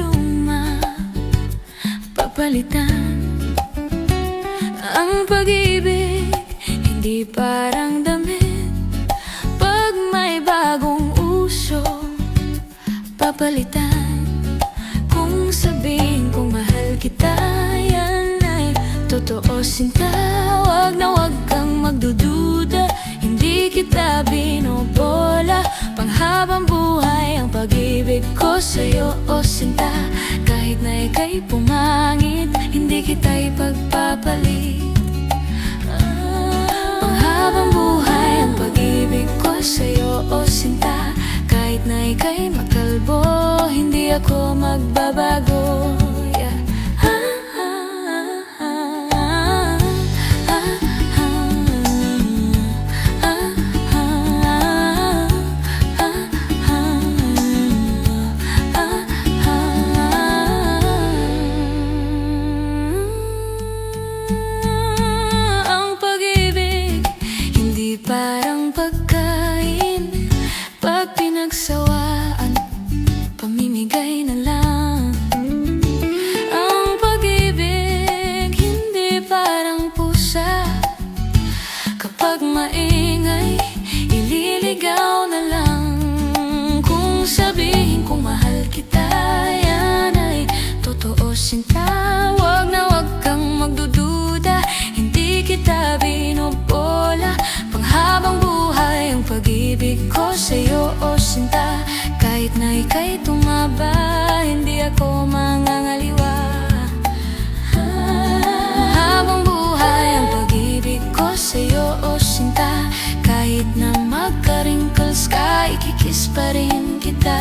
luma, papalitan. Ang pag-ibig, hindi parang damit. Pag may bagong uso, papalitan. Kung sabihin kong mahal kita, yan ay totoo sinta. Wag na wag kang magdududa, hindi kita binobola. Panghabang buhay ang pag-ibig ko sa'yo, o sinta. Kahit na ika'y pumangit, hindi kita ipagpapalit. Panghabang buhay ang pag-ibig ko sa'yo, o sinta. Kahit na ika'y makalbo, hindi ako magbabago. Yeah. Ang pag-ibig, hindi parang pagkain. Pag pinagsawaan, pamimigay na lang. Ang pag-ibig, hindi parang pusa. Kapag maingay, ililigaw na lang. Kung sabihin kong mahal kita, yan ay totoo sinta. Wag na wag kang magdududa, hindi kita binobola. Panghabang buhay ang pag-ibig ko sa'yo, o sinta. Kahit na ika'y tumaba, hindi ako mangangaliwa. Panghabang buhay ang pag-ibig ko sa'yo, o sinta. Kahit na magka-wrinkles ka, ikikis pa rin kita.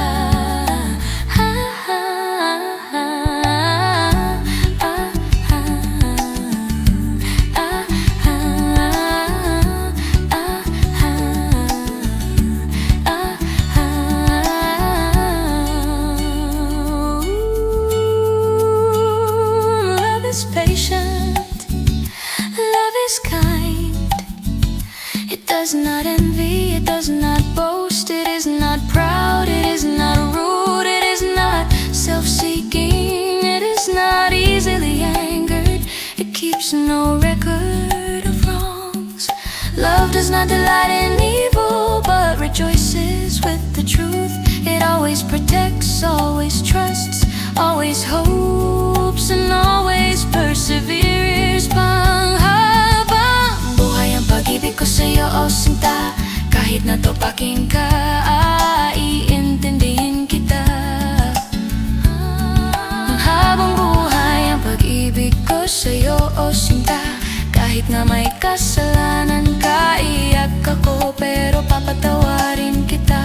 It does not envy, it does not boast, it is not proud, it is not rude, it is not self-seeking, it is not easily angered, it keeps no record of wrongs. Love does not delight in evil, but rejoices with the truth. It always protects, always trusts, always hopes, and always perseveres. Panghabang buhay ang pag-ibig ko sa'yo, o sinta. Kahit na topakin ka, iintindihin kita. Panghabang buhay ang pag-ibig ko sa'yo, o sinta. Kahit na may kasalanan ka, iyak ako, pero papatawarin kita.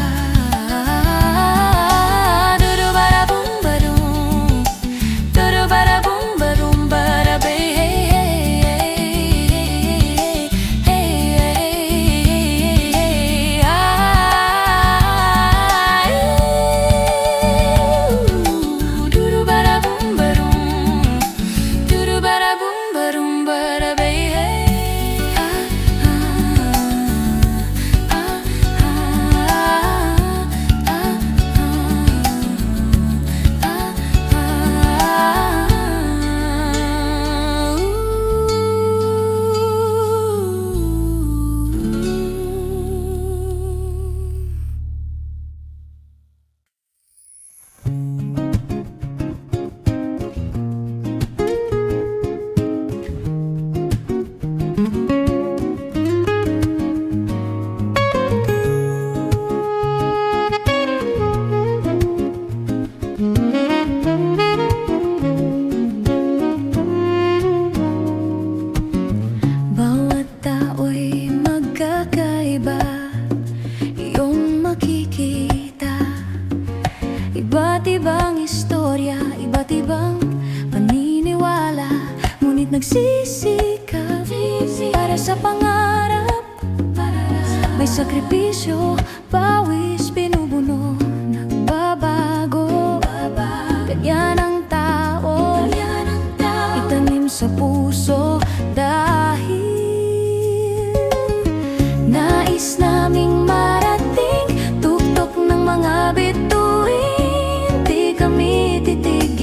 Iba't ibang istorya, iba't ibang paniniwala, ngunit nagsisikap para sa pangarap. May sakripisyo, pawis, pinubuno, nagbabago. Ganyan ang tao, itanim sa puso. Dahil nais naming marating tuktok ng mga bituin, di kami titig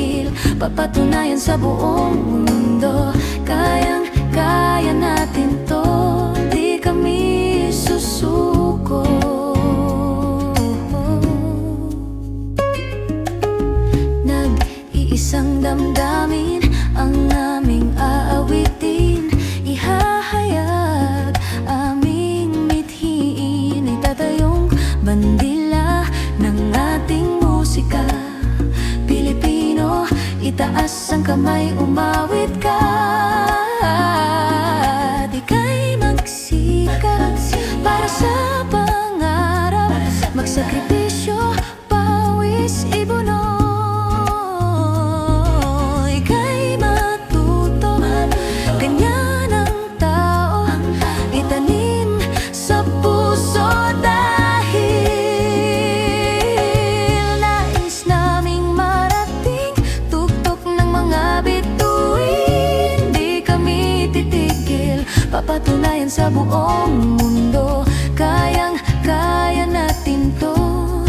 papatunayan sa buong mundo. Kayang-kaya natin to, di kami susuko. Nag-iisang damdamin ang aming aawitin, ihahayag aming mithiin, itatayong bandila ng ating musika Pilipino. Itaas ang kamay, umawit ka, di ka'y magsikap para sa pangarap, magsakripisyo, pawis, ibuno. Ika'y matuto, ganyan ang tao, itanim sa puso. Dahil nais naming marating tuktok ng mga bituin, di kami titigil, papatunayan sa buong mundo. Kayang-kaya natin to,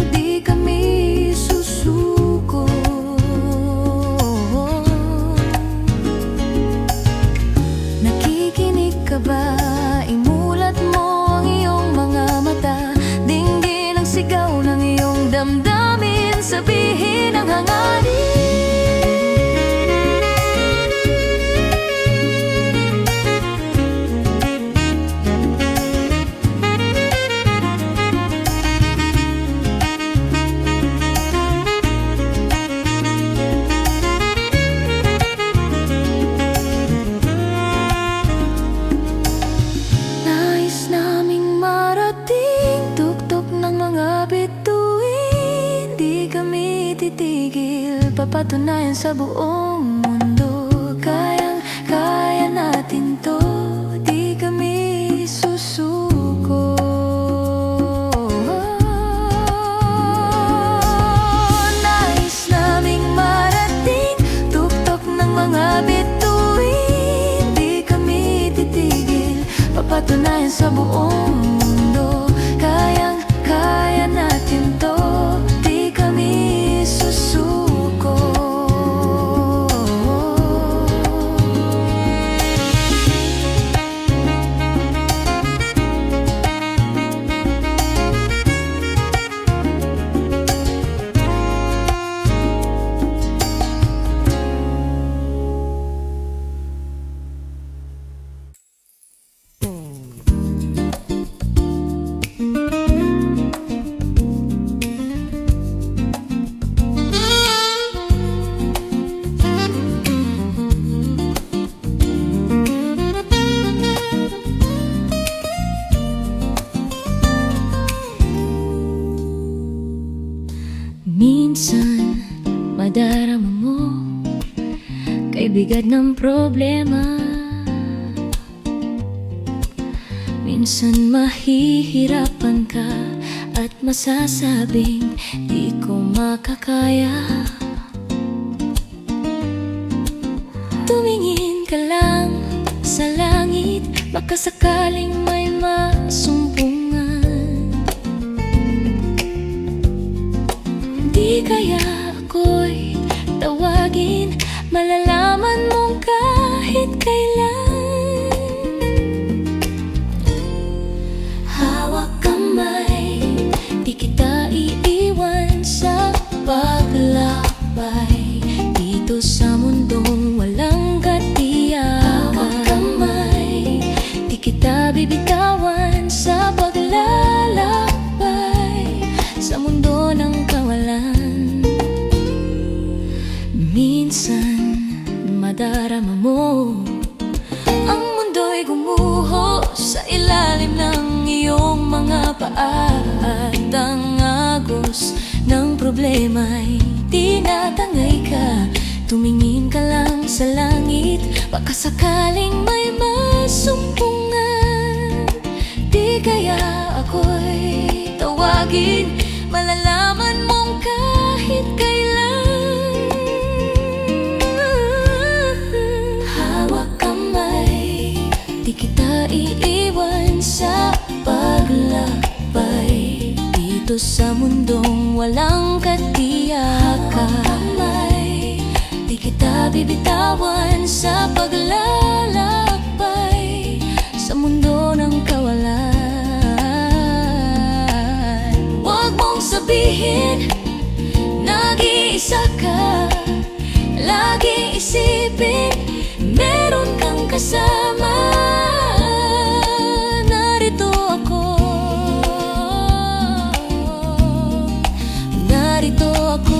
di kami susuko. Nakikinig ka ba? Imulat mo ang iyong mga mata, dinggin ang sigaw ng iyong damdamin, sabihin ang hangarin. Nais naming marating tuktok ng mga bituin, di kami titigil, papatunayan sa buong mundo. Kayang-kaya natin to, di kami susuko. Nais naming marating tuktok ng mga bituin, di kami titigil, papatunayan sa buong mundo. Kayang-kaya natin to, di kami susuko. Minsan, madarama mo kay bigat ng problema. Minsan mahihirapan ka at masasabing di ko makakaya. Tumingin ka lang sa langit, baka sakaling may masumpungan. Di kaya ako'y tawagin, malalaman mong kahit kailan. Hawak kamay, di kita iiwan sa paglakbay dito sa mundong walang katiyakan. Hawak kamay, di kita bibitawan sa paglalakbay sa mundo ng kawalan. Minsan, madarama mo ang mundo'y gumuho sa ilalim ng iyong mga paa, at ang agos ng problema'y tinatangay ka. Tumingin ka lang sa langit, baka sakaling may masumpungan. Di kaya ako'y tawagin, malalaman mong kahit kailan. Hawak kamay, di kita iiwan sa paglakbay dito sa mundong walang katiyakan. Hawak kamay, di kita kita bibitawan sa paglalakbay sa mundo ng kawalan. Huwag mong sabihin nag-iisa ka, laging isipin meron kang kasama. Narito ako, narito ako.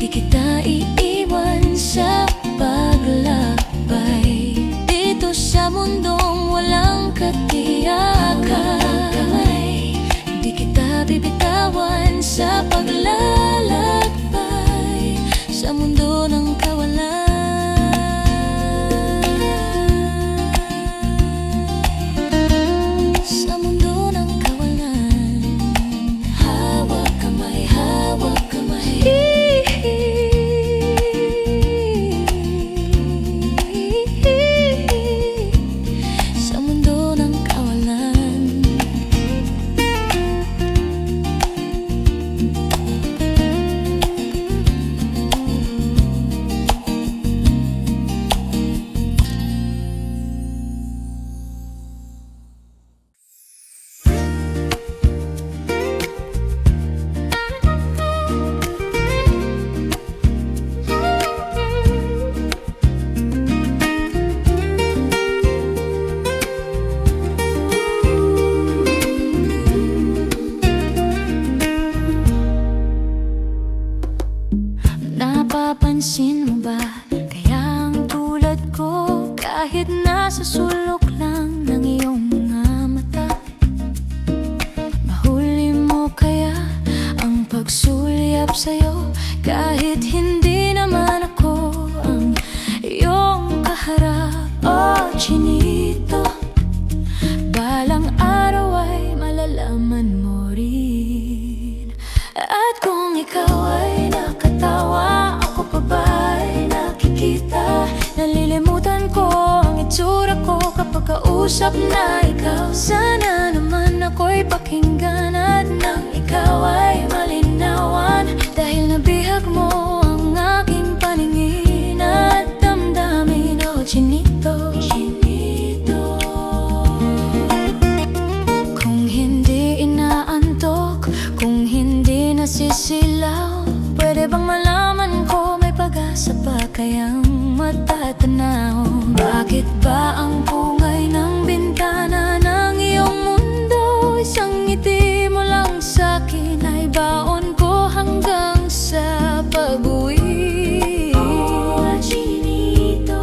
Di kita iiwan sa paglakbay dito sa mundong walang katiyakan. Di kita bibitawan sa paglalakbay sa mundo ng kawalan. Sa mundo ng kawalan. Hawak kamay, hawak kamay. Sa mundo ng kawalan. Napapansin mo ba, kaya ang tulad ko, kahit nasa sulok lang ng iyong mga mata, mahuli mo kaya ang pagsulyap sa'yo, kahit hindi naman ako ang iyong kaharap. Oh, chinito, balang araw ay malalaman mo rin. At kung ikaw ay nakatawa, ako pa ba'y nakikita? Nalilimutan ko ang itsura ko kapag kausap na ikaw. Sana naman ako'y pakinggan at nang ikaw ay malinawan, dahil nabihag mo ang aking paningin at damdamin. Oh, chinito, chinito. Kung hindi inaantok, kung hindi nasisilaw, pwede bang malaman ko may pag-asa pa kayang matatanaw? Bakit ba ang pungay ng bintana ng iyong mundo, isang ngiti mo lang sa'kin ay baon ko hanggang sa pag-uwi? Oh, chinito,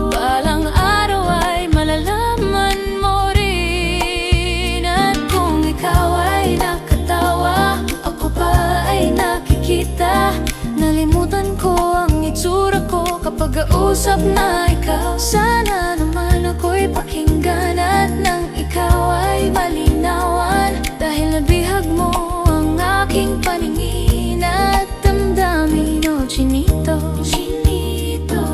balang araw ay malalaman mo rin. At kung ikaw ay nakatawa, ako pa ay nakikita. Nalimutan ko ang itsura ko kapag kausap na ikaw. Sana naman ako'y pakinggan at nang ikaw ay malinawan, dahil nabihag mo ang aking paningin at damdamin. Oh, chinito, chinito.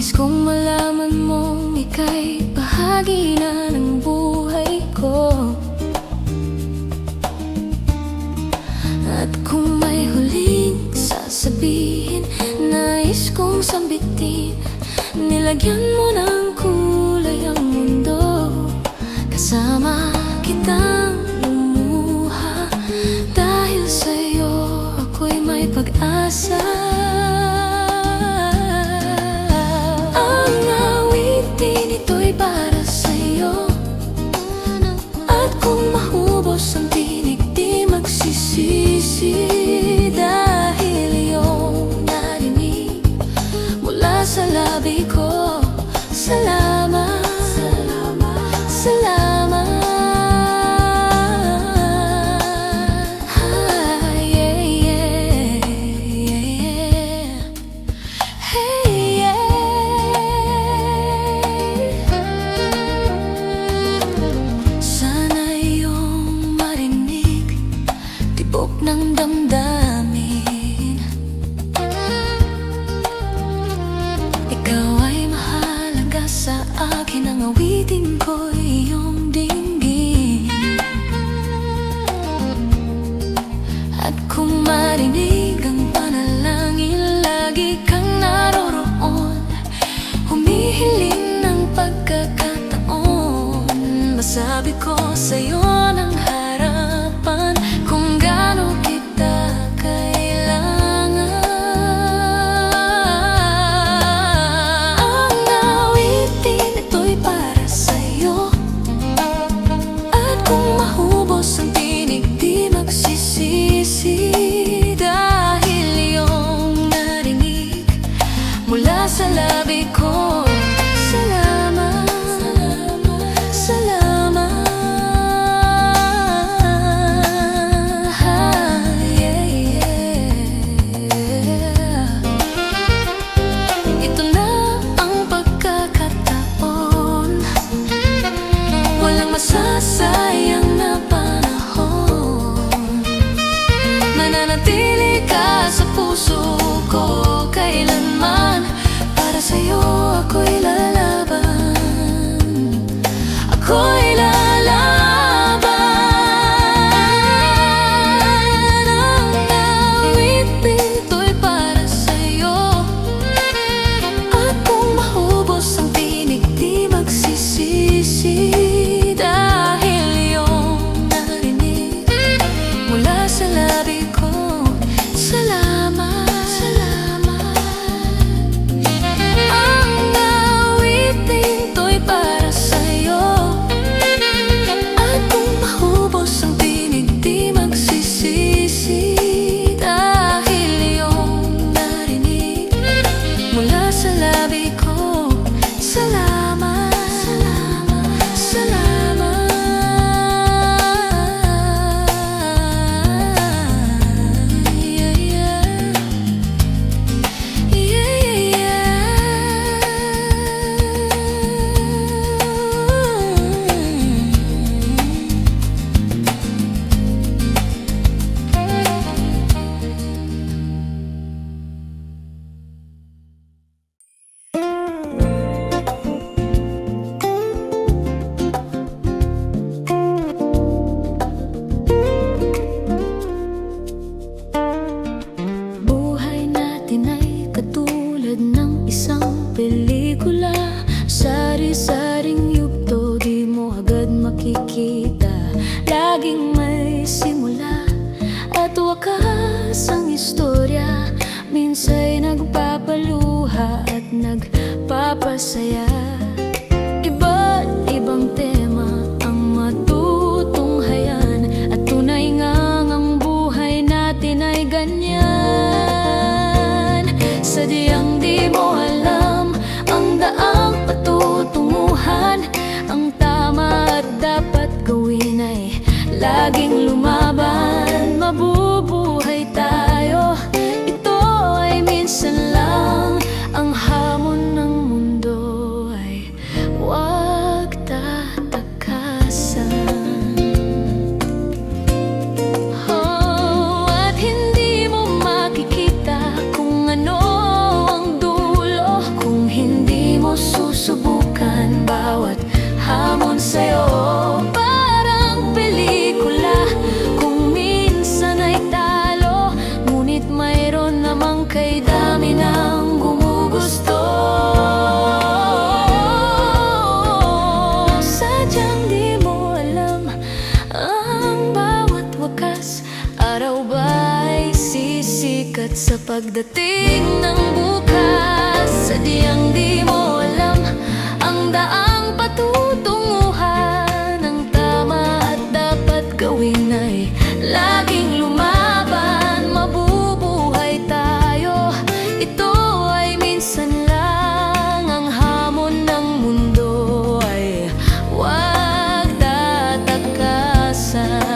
Nais kong malaman mong ika'y bahagi na ng buhay ko. At kung may huling sasabihin, nais kong sambitin, nilagyan mo ng kulay ang mundo. Kasama kitang lumuha, dahil sa'yo ako'y may pag-asa. Ang awitin ito'y para sa'yo, at kung mahubos ang tinig di magsisisi, dahil iyong narinig mula sa labi ko. Salamat, salamat, salamat. Yeah, yeah, yeah. Hey, yeah. Sana iyong marinig tibok ng damdamin. Ikaw ay mahalaga sa akin, ang awitin ko iyong dinggin. At kung marinig ang panalangin, lagi kang naroroon, humihiling ng pagkakataon. Masabi ko sa'yo ng harapan kung gaano kita kailangan. Ang awitin ito'y para sa'yo, at kung mahubos ang tinig di magsisisi, dahil iyong narinig mula sa labi ko. Salamat, salamat, salamat. Yeah, yeah. Ito na ang pagkakataon, walang masasayang na panahon. Mananatili ka sa puso ko kailanman, para sa'yo ako'y lalaban, ako'y lalaban. Ang awitin ito'y para sa'yo, at kung mahubos ang tinig di magsisisi, dahil iyong narinig mula sa labi ko. Salamat, salamat. Ang awitin to'y para sa'yo, at kung mahubos ang tinig di magsisisi, dahil iyong narinig mula sa labi ko. Salamat, salamat, salamat. Yeah, yeah. Yeah, buhay natin ay katulad ng isang pelikula, sari-saring yugto di mo agad makikita. Laging may simula at wakas ang istorya, minsa'y nagpapaluha at nagpapasaya. Iba't ibang tema ang matutunghayan, at tunay ngang ang buhay natin ay ganyan. Sadyang di mo alam ang daang patutunguhan, ang tama at dapat gawin ay laging lumaban. Mabubuhay tayo, ito ay minsan lang, ang hamon ng mundo ay huwag tatakasan. Oh, at hindi mo makikita kung ano ang dulo, kung hindi pagdating ng bukas. Sadyang di mo alam ang daang patutunguhan. Ang tama at dapat gawin ay laging lumaban. Mabubuhay tayo, ito ay minsan lang. Ang hamon ng mundo ay huwag tatakasan.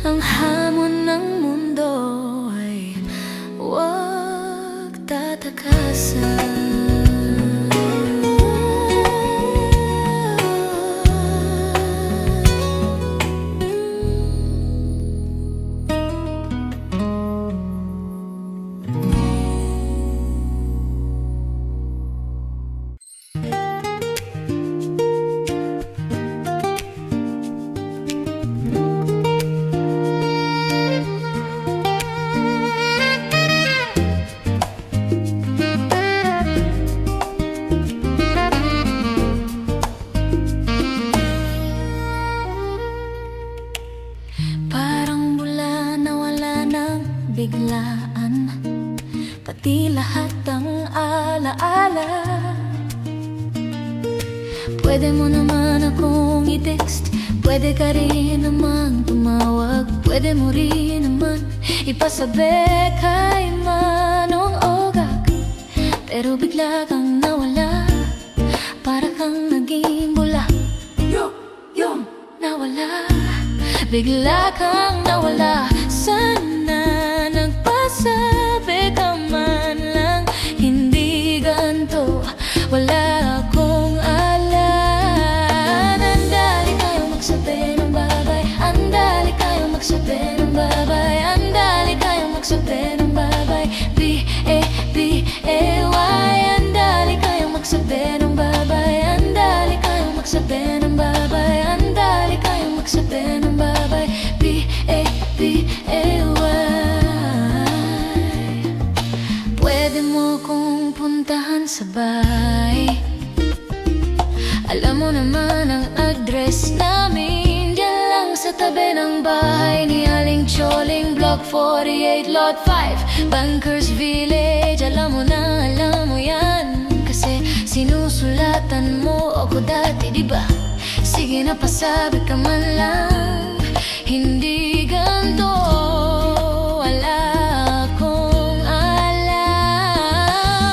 Ang hamon ng mundo ay huwag tatakasan. Biglaan, pati lahat ng alaala. Pwede mo naman akong i-text, pwede ka rin naman tumawag, pwede mo rin naman ipasabi kay Manong Ogak. Pero bigla kang nawala, para kang naging bula. Yung nawala, bigla kang nawala. Sana nagpasabi ka man lang, hindi ganto, wala akong alam. Andali kayo magsabi ng babay, andali kayo magsabi ng babay, andali kayo magsabi ng babay. B-A-B-A-Y. Andali kayo magsabi ng babay, andali kayo magsabi ng babay, andali kayo magsabi ng babay. B-A-B-A-Y. Pwede mo kong puntahan sa bahay, alam mo naman ang address namin. Diyan lang sa tabi ng bahay ni Aling Choling, Block 48, Lot 5, Bankers Village. Alam mo yan, kasi sinusulatan mo ako dati, diba? Sige na, pasabi ka man lang, hindi ganto, wala akong alam.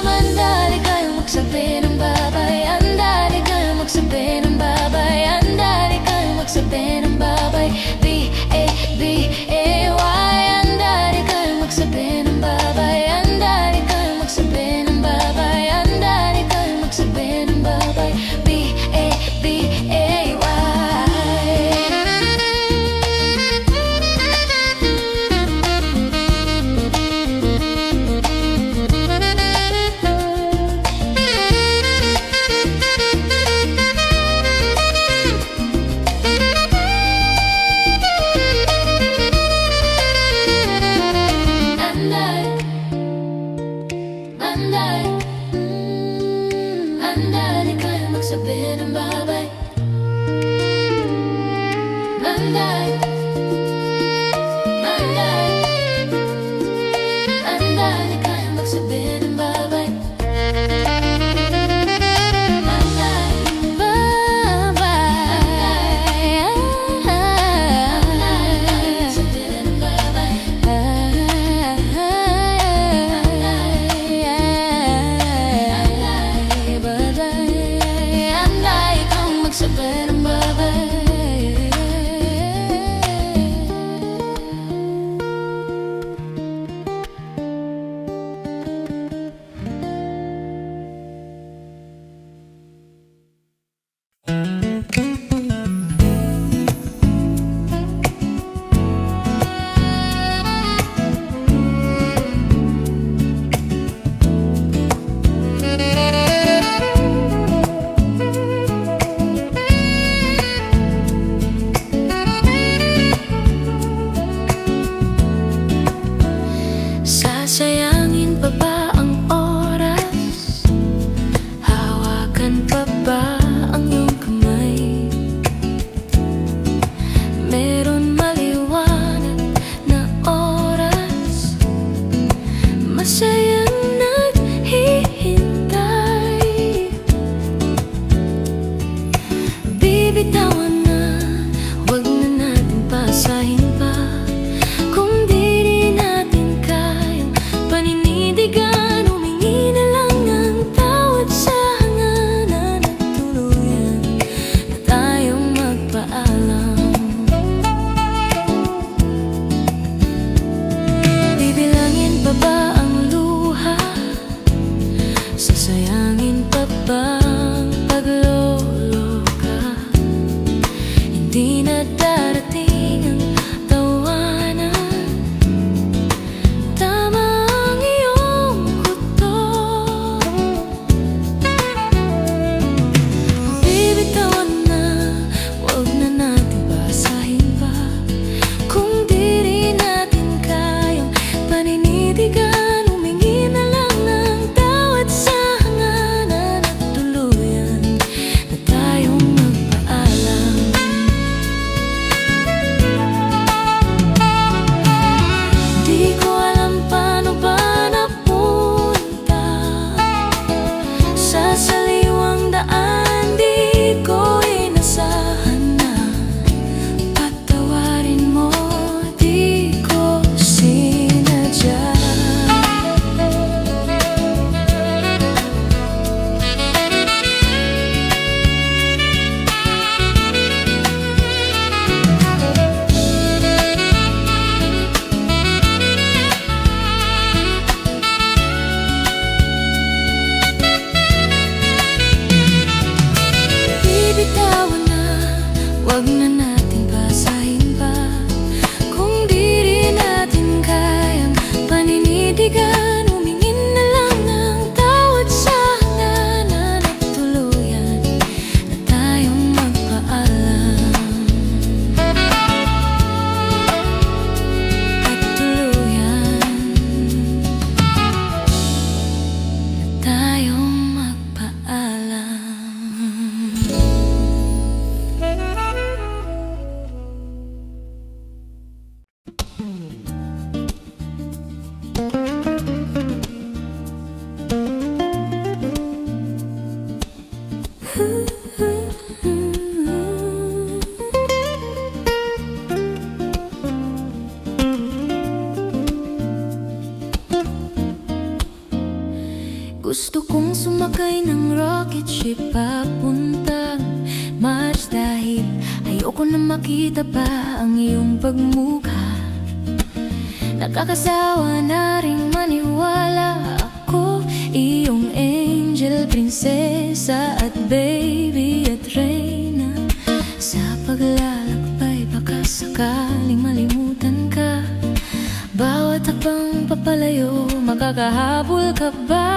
Andali kayo magsabi ng babay, andali kayo magsabi ng babay, andali kayo magsabi ng babay. B-A-B-A-Y. Andali kayo magsabi ng babay, andali kayo magsabi ng babay, andali kayo magsabi ng babay. B-A-B-A-Y. Andali kayo magsabi ng babay, andali, andali kayo magsabi ng babay, andali, babay, andali magsabi ng babay, magsabi ng babay. Gusto kong sumakay ng rocket ship papuntang Mars dahil ayoko na makita pa ang iyong pagmukha. Nakakasawa na ring maniwala ako, iyong angel, prinsesa at baby at reyna. Sa paglalakbay baka sakaling malimutan ka. Bawat hakbang papalayo, makakahabol ka ba?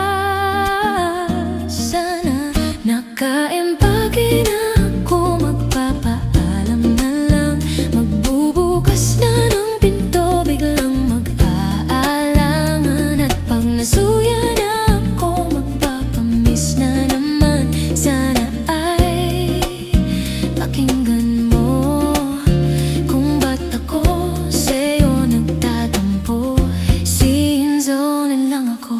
Sana nakaempake na ako, magpapaalam na lang. Magbubukas na ng pinto, biglang mag-aalangan. At pag nasuya na ako, magpapamiss na naman. Sana ay pakinggan mo kung ba't ako sa'yo nagtatampo. Sin zone lang ako.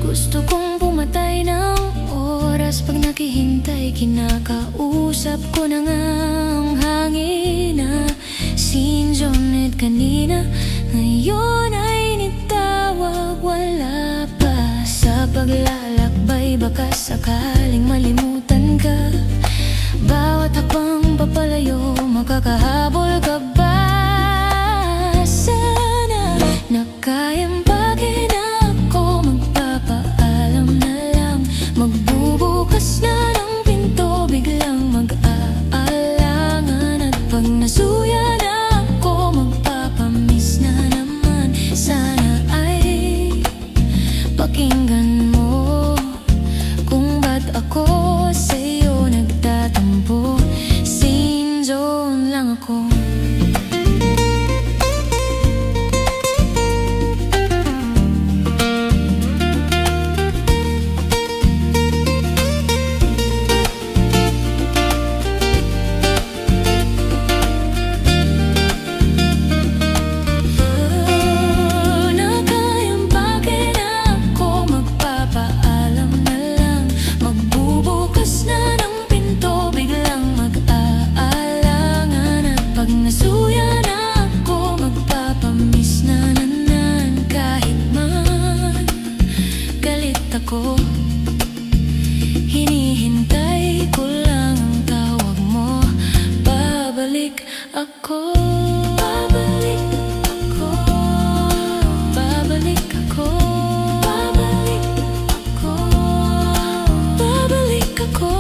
Gusto kong pumatay ng oras pag naghihintay. Kinakausap ko na nga ang hangin na sinjunid kanina. Ngayon ay nitawag, wala pa. Sa paglalakbay baka sakaling malimutan ka. Bawat hakbang papalayo, makakahabol ka ba? Sana nakaempake na ako, magpapaalam na lang. Magbubukas na ng pinto, biglang mag-aalangan. At pag nasuya na ako, magpapamiss na naman. Sana ay pakinggan mo kung ba't ako sa'yo nagtatampo. Sin zone lang ako. Hinihintay ko lang ang tawag mo. Babalik ako. Babalik ako. Babalik ako. Babalik ako. Babalik ako.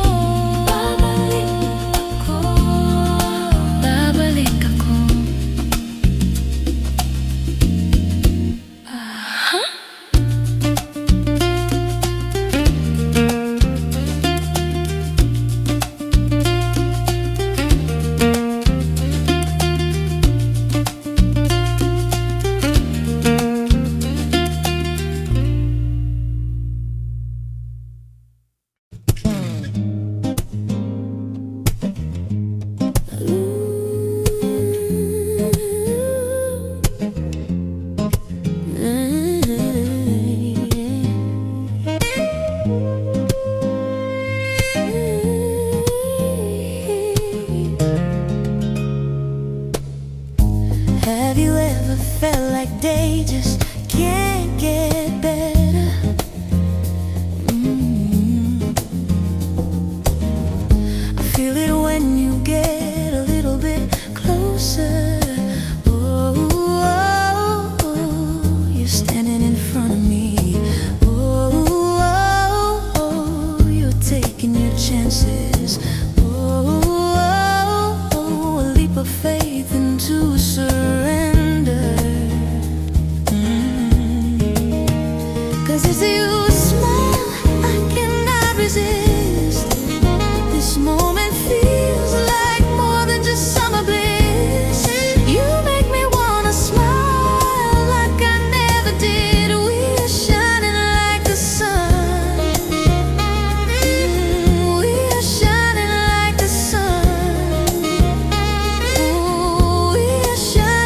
Babalik ako. Babalik ako. Have you ever felt like day just can't get better? I feel it when you get a little bit closer. Oh, oh, oh, you're standing in front of me. Oh, oh, oh, you're taking your chances. Oh, oh, oh, a leap of faith into surrender. 'Cause as you smile, I cannot resist. This moment feels like more than just summer bliss. You make me wanna smile like I never did. We are shining like the sun. We are shining like the sun. Ooh, we are shining.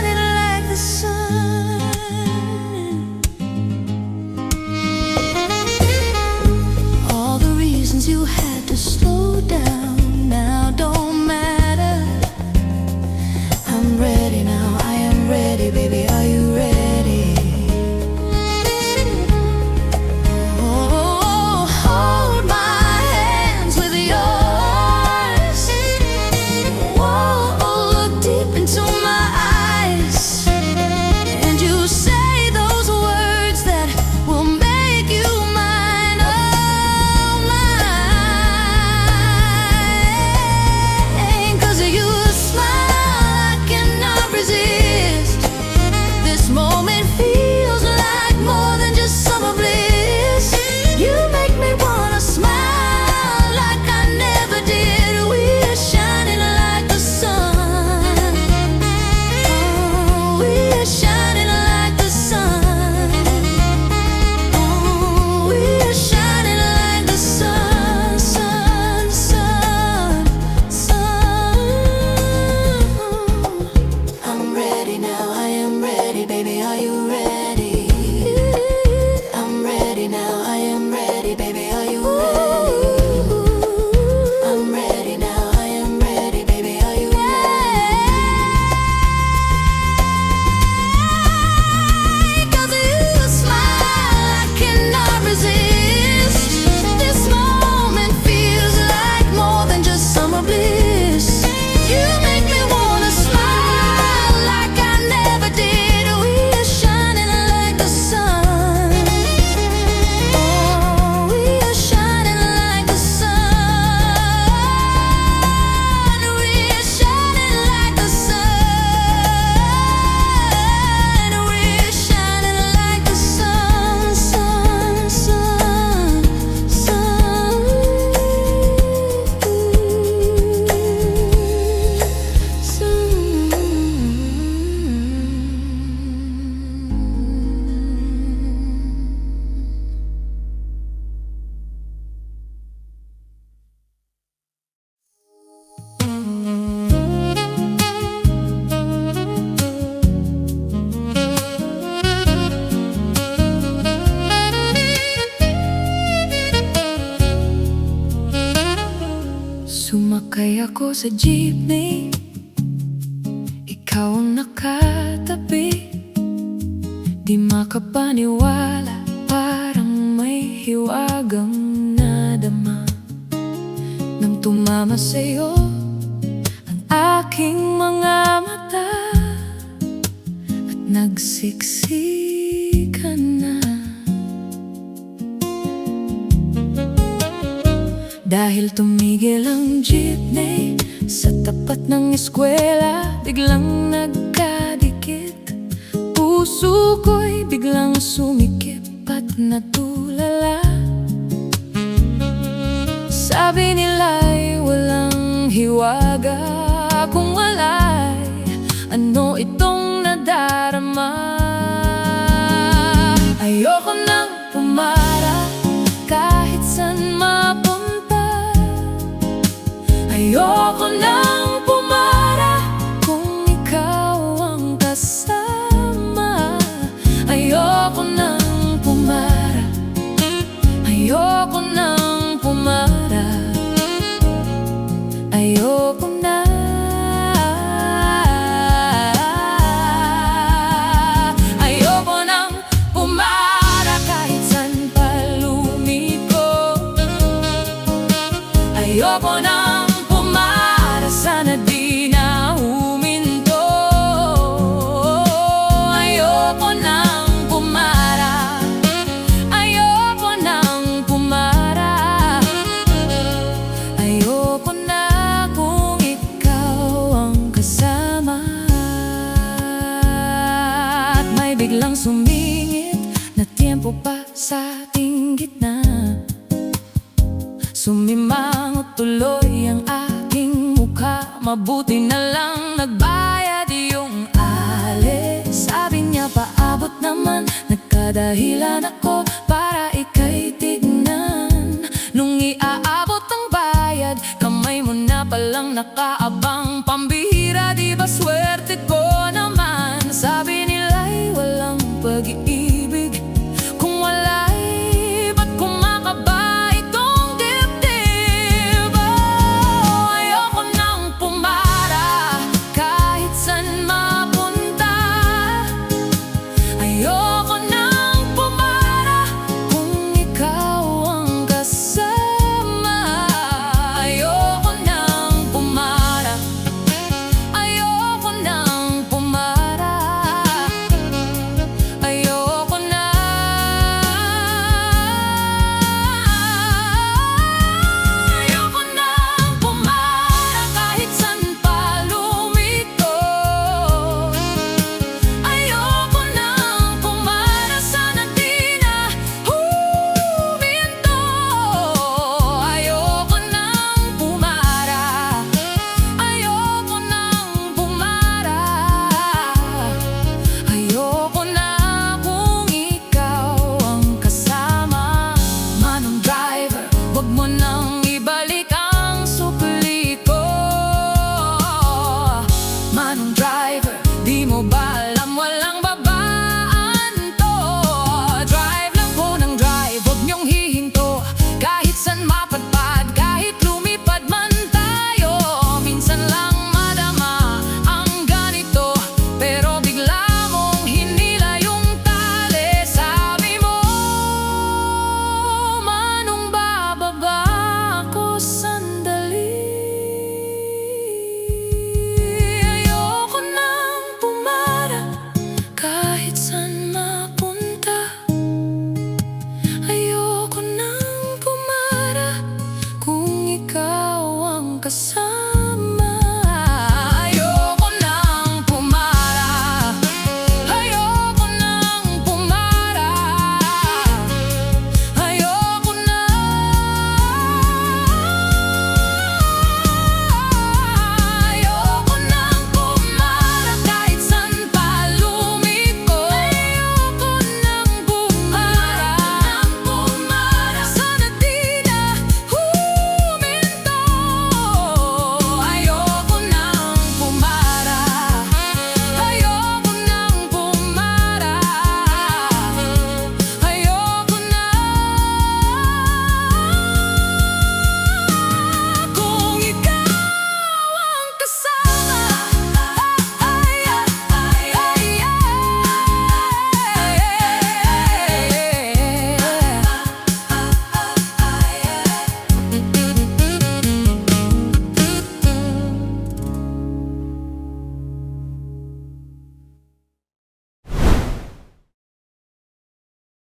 sa jeepney, ikaw ang nakatabi. Di makapaniwala, parang may hiwagang nadama nang tumama sa'yo ang aking mga mata at nagsiksikan na. Dahil tumigil ang jeepney sa tapat ng eskwela, biglang nagkadikit. Puso ko'y biglang sumikip at natulala. Sabi nila'y walang hiwaga, kung wala'y ano itong nadarama. Ayoko nang pumara kahit saan mapunta. Ayoko nang pumara kung ikaw ang kasama. Ayoko nang pumara, ayoko nang pumara, ayoko na. Ayoko nang pumara kahit saan pa lumiko. Ayoko nang pumara, sana di na huminto. Ayoko nang pumara, ayoko nang pumara, ayoko na kung ikaw ang kasama. At may biglang sumingit na tiyempo pa sa ating gitna. Sumimangot tuloy ang aking mukha, mabuti na lang nagbayad yung alis. Sabi niya paabot naman, nagkadahilan ako para ika'y tignan. Nung iaabot ang bayad, kamay mo na palang naka